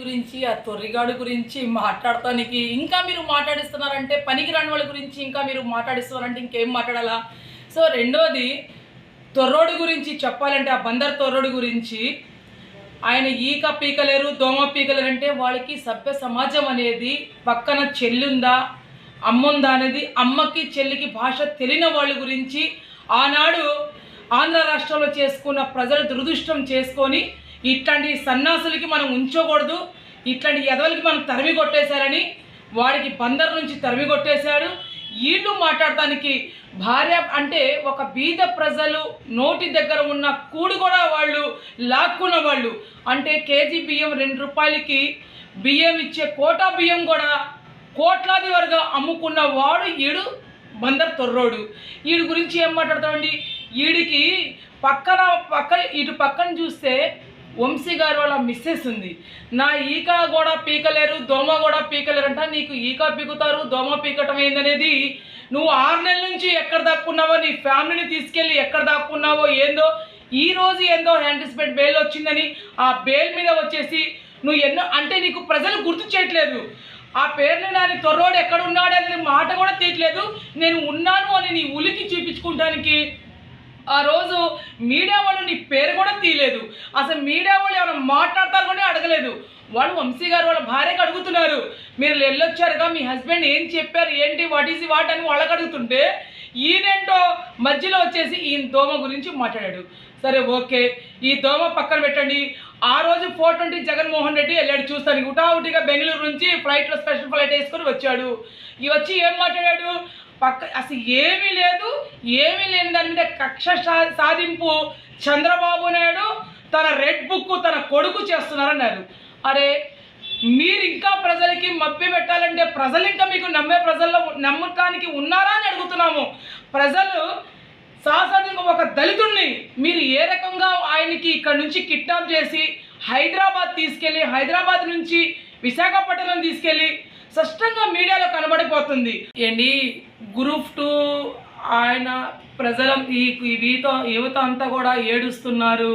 గురించి ఆ తొర్రిగాడు గురించి మాట్లాడటానికి ఇంకా మీరు మాట్లాడిస్తున్నారంటే పనికిరాని వాళ్ళ గురించి ఇంకా మీరు మాట్లాడిస్తున్నారంటే ఇంకేం మాట్లాడాలా. సో రెండోది తొర్రోడు గురించి చెప్పాలంటే ఆ బందర్ తొర్రోడు గురించి ఆయన ఈక పీకలేరు దోమ పీకలేరు అంటే వాళ్ళకి సభ్య సమాజం అనేది పక్కన చెల్లుందా అమ్ముందా అనేది అమ్మకి చెల్లికి భాష తెలియని వాళ్ళ గురించి ఆనాడు ఆంధ్ర రాష్ట్రంలో చేసుకున్న ప్రజలు దురదృష్టం చేసుకొని ఇట్లాంటి సన్నాసులకి మనం ఉంచకూడదు, ఇట్లాంటి ఎదవలకి మనం తరిమి కొట్టేశారని వాడికి బందర్ నుంచి తరిమి కొట్టేశాడు. వీళ్ళు మాట్లాడటానికి భార్య అంటే ఒక బీద ప్రజలు నోటి దగ్గర ఉన్న కూడు కూడా వాళ్ళు లాక్కున్న వాళ్ళు అంటే కేజీ బియ్యం 2 రూపాయలకి బియ్యం ఇచ్చే కోటా బియ్యం కూడా కోట్లాది వరకు అమ్ముకున్న వాడు ఈడు బందర్ తొర్రోడు. వీడి గురించి ఏం మాట్లాడతామండి. వీడికి ఇటు పక్కన చూస్తే వంశీ గారు వాళ్ళ మిస్సెస్ ఉంది. నా ఈక కూడా పీకలేరు దోమ కూడా పీకలేరంట. నీకు ఈక పీకుతారు దోమ పీకటం ఏందనేది నువ్వు 6 నెలల నుంచి ఎక్కడ దాక్కున్నావో నీ ఫ్యామిలీని తీసుకెళ్ళి ఎక్కడ దాక్కున్నావో ఏందో ఈ రోజు ఏందో యాంటిసిపేట్ బెయిల్ వచ్చిందని ఆ బెయిల్ మీద వచ్చేసి నువ్వు ఎన్నో అంటే నీకు ప్రజలు గుర్తు చేయట్లేదు. ఆ పేరుని నాని తొర్రోడు ఎక్కడ ఉన్నాడు అనేది మాట కూడా తీయట్లేదు. నేను ఉన్నాను అని నీ ఉలికి చూపించుకోవడానికి ఆ రోజు మీడియా వాళ్ళు నీ పేరు కూడా తీయలేదు. అసలు మీడియా వాళ్ళు ఏమైనా మాట్లాడతారు కూడా అడగలేదు. వాళ్ళు వంశీ గారు వాళ్ళ భార్యకు అడుగుతున్నారు, మీరు వెళ్ళొచ్చారుగా మీ హస్బెండ్ ఏం చెప్పారు ఏంటి వాట్ ఈజ్ వాట్ అని వాళ్ళకి అడుగుతుంటే ఈయనేంటో మధ్యలో వచ్చేసి ఈయన దోమ గురించి మాట్లాడాడు. సరే ఓకే, ఈ దోమ పక్కన పెట్టండి. ఆ రోజు 420 జగన్మోహన్ రెడ్డి వెళ్ళాడు చూస్తాను హుటాహుటిగా బెంగళూరు నుంచి ఫ్లైట్లో స్పెషల్ ఫ్లైట్ వేసుకొని వచ్చాడు. వచ్చి ఏం మాట్లాడాడు అసలు ఏమీ లేదు, ఏమీ లేని దాని మీద కక్ష సాధింపు చంద్రబాబు నాయుడు తన రెడ్ బుక్ తన కొడుకు చేస్తున్నారన్నారు. అరే మీరు ఇంకా ప్రజలకి మభ్య పెట్టాలంటే ప్రజలు ఇంకా మీకు ప్రజల్లో నమ్మటానికి ఉన్నారా అని అడుగుతున్నాము. ప్రజలు సాధారణంగా ఒక దళితుడిని మీరు ఏ రకంగా ఆయనకి ఇక్కడ నుంచి కిడ్నాప్ చేసి హైదరాబాద్ తీసుకెళ్ళి హైదరాబాద్ నుంచి విశాఖపట్నం తీసుకెళ్ళి స్పష్టంగా మీడియాలో కనబడిపోతుంది. ఏంటి గ్రూప్ 2 ఆయన ప్రజల యువత అంతా కూడా ఏడుస్తున్నారు.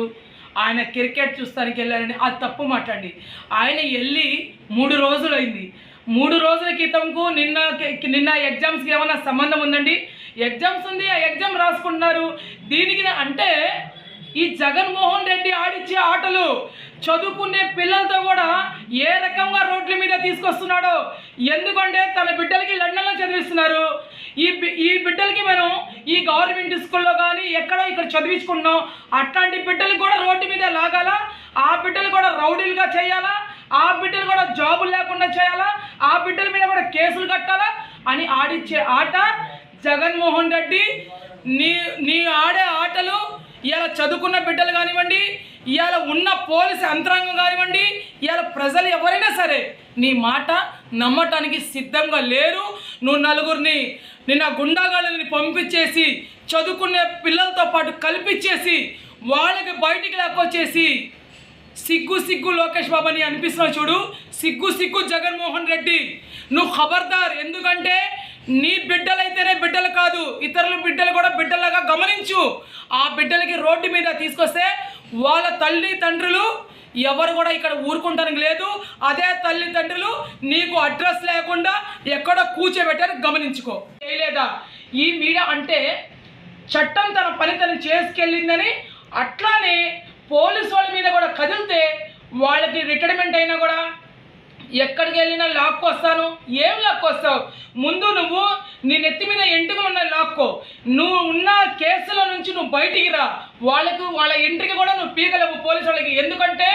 ఆయన క్రికెట్ చూస్తానికి వెళ్ళారని అది తప్పు మాట్లాడి ఆయన వెళ్ళి 3 రోజులైంది. 3 రోజుల క్రితంకు నిన్న ఎగ్జామ్స్కి ఏమైనా సంబంధం ఉందండి? ఎగ్జామ్స్ ఉంది, ఆ ఎగ్జామ్ రాసుకుంటున్నారు. దీనికి అంటే ఈ జగన్మోహన్ రెడ్డి ఆడిచ్చే ఆటలు చదువుకునే పిల్లలతో కూడా ఏ రకంగా రోడ్ల మీద తీసుకొస్తున్నాడో. ఎందుకంటే తన బిడ్డలకి లండన్లో చదివిస్తున్నారు. ఈ బిడ్డలకి మనం ఈ గవర్నమెంట్ స్కూల్లో కానీ ఎక్కడో ఇక్కడ చదివించుకున్నాం. అట్లాంటి బిడ్డలు కూడా రోడ్డు మీద లాగాలా, ఆ బిడ్డలు కూడా రౌడీలుగా చేయాలా, ఆ బిడ్డలు కూడా జాబులు లేకుండా చేయాలా, ఆ బిడ్డల మీద కూడా కేసులు కట్టాలా అని ఆడిచ్చే ఆట జగన్మోహన్ రెడ్డి. నీ ఆడే ఆటలు ఇవాళ చదువుకున్న బిడ్డలు కానివ్వండి, ఇవాళ ఉన్న పోలీసు యంత్రాంగం కానివ్వండి, ఇవాళ ప్రజలు ఎవరైనా సరే నీ మాట నమ్మటానికి సిద్ధంగా లేరు. నువ్వు నలుగురిని నిన్న గుండాగాళ్ళని పంపించేసి చదువుకునే పిల్లలతో పాటు కల్పించేసి వాళ్ళకి బయటికి లాక్కొచ్చేసి సిగ్గు లోకేష్ బాబు అని అనిపిస్తున్నావు చూడు. సిగ్గు జగన్మోహన్ రెడ్డి, నువ్వు ఖబర్దార్. ఎందుకంటే నీ బిడ్డలైతేనే బిడ్డలు కాదు, ఇతరుల బిడ్డలు కూడా బిడ్డలాగా గమనించు. ఆ బిడ్డలకి రోడ్డు మీద తీసుకొస్తే వాళ్ళ తల్లిదండ్రులు ఎవరు కూడా ఇక్కడ ఊరుకుంటానికి లేదు. అదే తల్లిదండ్రులు నీకు అడ్రస్ లేకుండా ఎక్కడో కూర్చోబెట్టారు, గమనించుకో. చేయలేదా ఈ మీడియా అంటే చట్టం తన పని తను చేసుకెళ్ళిందని. అట్లానే పోలీసు వాళ్ళ మీద కూడా కదిలితే వాళ్ళకి రిటైర్మెంట్ అయినా కూడా ఎక్కడికి వెళ్ళినా లాక్కొస్తాను. ఏం లాక్కొస్తావు? ముందు నువ్వు నీ నెత్తి మీద ఎంటుకలు ఉన్నాయి లాక్కో. నువ్వు ఉన్న కేసుల నుంచి నువ్వు బయటికి రా. వాళ్ళ ఎంట్రీకి కూడా నువ్వు పీకలేవు పోలీసు వాళ్ళకి. ఎందుకంటే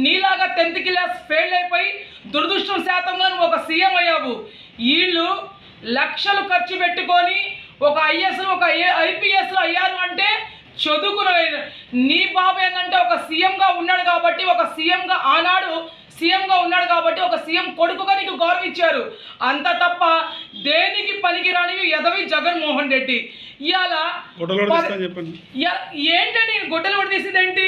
నీలాగా 10th క్లాస్ ఫెయిల్ అయిపోయి దురదృష్టం శాతంగా నువ్వు ఒక సీఎం అయ్యావు. వీళ్ళు లక్షలు ఖర్చు పెట్టుకొని ఒక ఐఏఎస్ ఒక ఐపీఎస్లు అయ్యారు అంటే చదువుకున్న నీ బాబు ఏంటంటే ఒక సీఎంగా ఉన్నాడు కాబట్టి, ఒక సీఎంగా ఆనాడు సీఎంగా ఉన్నాడు కాబట్టి ఒక సీఎం కొడుకుగా నీకు గౌరవం ఇచ్చారు. అంత తప్ప దేనికి పనికిరానివి ఎదవి జగన్మోహన్ రెడ్డి. ఇవాళ ఏంటండి ఈయన గుడ్డలు ఊడదీసేదేంటి?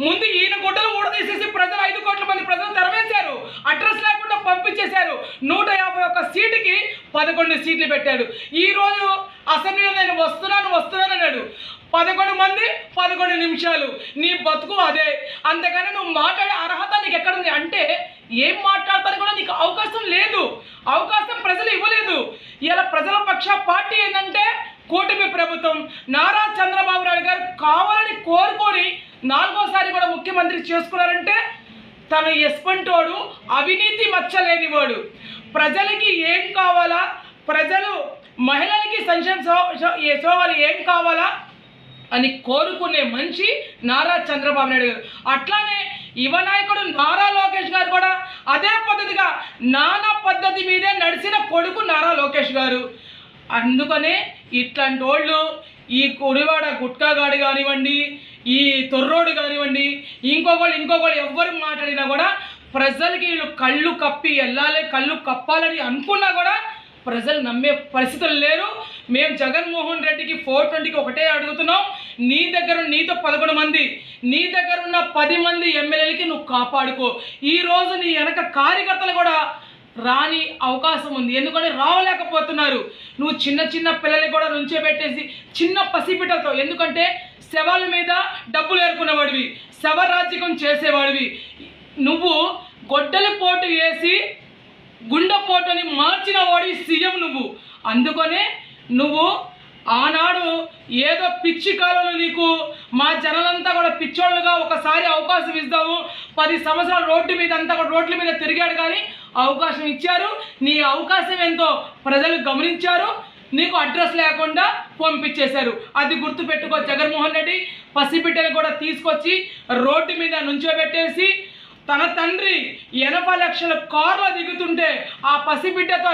ముందు ఈయన గుడ్డలు ఊడదీసేసి ప్రజలు 5 కోట్ల మంది ప్రజలు తెరవేశారు. అడ్రస్ లేకుండా పంపించేశారు. 151 సీటుకి 11 సీట్లు పెట్టాడు. ఈరోజు అసెంబ్లీలో నేను వస్తున్నాను అన్నాడు. 11 మంది 11 నిమిషాలు. నీ బతుకు అదే. అంతకన్నా నువ్వు మాట్లాడే అర్హత నీకు ఎక్కడుంది అంటే ఏం మాట్లాడతానికి కూడా నీకు అవకాశం లేదు. అవకాశం ప్రజలు ఇవ్వలేదు. ఇలా ప్రజల పక్ష పార్టీ ఏంటంటే కూటమి ప్రభుత్వం. నారా చంద్రబాబు నాయుడు గారు కావాలని కోరుకొని 4వ సారి కూడా ముఖ్యమంత్రి చేసుకున్నారంటే తన ఎస్పంటోడు, అవినీతి మచ్చలేనివాడు. ప్రజలకి ఏం కావాలా, ప్రజలు మహిళలకి సంక్షేమ సేవలు ఏం కావాలా అని కోరుకునే మనిషి నారా చంద్రబాబు నాయుడు గారు. అట్లానే యువ నాయకుడు నారా లోకేష్ గారు కూడా అదే పద్ధతిగా నానా పద్ధతి మీదే నడిచిన కొడుకు నారా లోకేష్ గారు. అందుకనే ఇట్లాంటి వాళ్ళు ఈ కుడివాడ గుట్కాగాడి కానివ్వండి, ఈ తొర్రోడు కానివ్వండి, ఇంకొకళ్ళు ఎవ్వరు మాట్లాడినా కూడా ప్రజలకి వీళ్ళు కళ్ళు కప్పి వెళ్ళాలి, కళ్ళు కప్పాలని అనుకున్నా కూడా ప్రజలు నమ్మే పరిస్థితులు లేరు. మేము జగన్మోహన్ రెడ్డికి 420కి ఒకటే అడుగుతున్నాం. నీతో 11 మంది, నీ దగ్గర ఉన్న 10 మంది ఎమ్మెల్యేలకి నువ్వు కాపాడుకో. ఈరోజు నీ వెనక కార్యకర్తలు కూడా రాని అవకాశం ఉంది. ఎందుకంటే రావలేకపోతున్నారు. నువ్వు చిన్న పిల్లలకి కూడా నుంచోబెట్టేసి చిన్న పసిపిట్టలతో, ఎందుకంటే శవాల మీద డబ్బులు ఏరుకునేవాడివి, శవరాజ్యకం చేసేవాడివి. నువ్వు గొడ్డలి పోటు వేసి గుండెపోటుని మార్చిన వాడి సీఎం నువ్వు. అందుకనే నువ్వు ఆనాడు ఏదో పిచ్చి కాలంలో నీకు మా జనాలంతా కూడా పిచ్చోళ్ళుగా ఒకసారి అవకాశం ఇస్తాము, 10 సంవత్సరాలు రోడ్ల మీద తిరిగాడు కానీ అవకాశం ఇచ్చారు. నీ అవకాశం ఎంతో ప్రజలు గమనించారు. నీకు అడ్రస్ లేకుండా పంపించేశారు. అది గుర్తుపెట్టుకో జగన్మోహన్ రెడ్డి. పసిబిడ్డలు కూడా తీసుకొచ్చి రోడ్డు మీద నుంచోబెట్టేసి తన తండ్రి 80 లక్షల కార్లో దిగుతుంటే ఆ పసిబిడ్డతో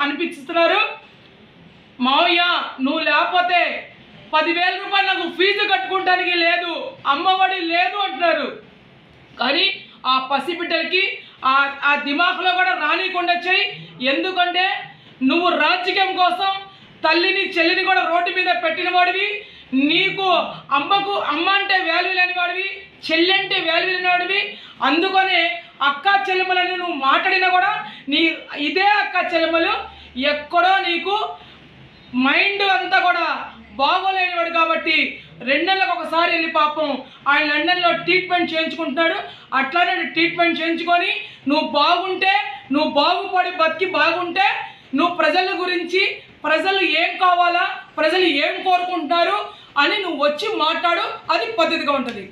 అనిపిస్తున్నారు, మావయ్య నువ్వు లేకపోతే 10,000 రూపాయలు నాకు ఫీజు కట్టుకుంటానికి లేదు, అమ్మఒడి లేదు అంటున్నారు. కానీ ఆ పసిబిడ్డలకి ఆ దిమాకులో కూడా రానికుండా చెయ్యి. ఎందుకంటే నువ్వు రాజకీయం కోసం తల్లిని చెల్లిని కూడా రోడ్డు మీద పెట్టిన వాడివి. నీకు అమ్మ అంటే వాల్యూ లేని వాడివి, చెల్లి అంటే వాల్యూ లేని వాడివి. అందుకనే అక్క చెల్లెమ్మలని నువ్వు మాట్లాడినా కూడా ఇదే అక్క చెల్లెమ్మలు ఎక్కడో నీకు మైండ్ అంతా కూడా బాగోలేనివాడు. కాబట్టి 2 నెలలకు ఒకసారి వెళ్ళి పాపం ఆయన లండన్లో ట్రీట్మెంట్ చేయించుకుంటున్నాడు. అట్లానే ట్రీట్మెంట్ చేయించుకొని నువ్వు బాగుంటే, నువ్వు బాగుపడి బతికి బాగుంటే, నువ్వు ప్రజల గురించి ప్రజలు ఏం కావాలా, ప్రజలు ఏం కోరుకుంటున్నారు అని నువ్వు వచ్చి మాట్లాడు. అది పద్ధతిగా ఉంటుంది.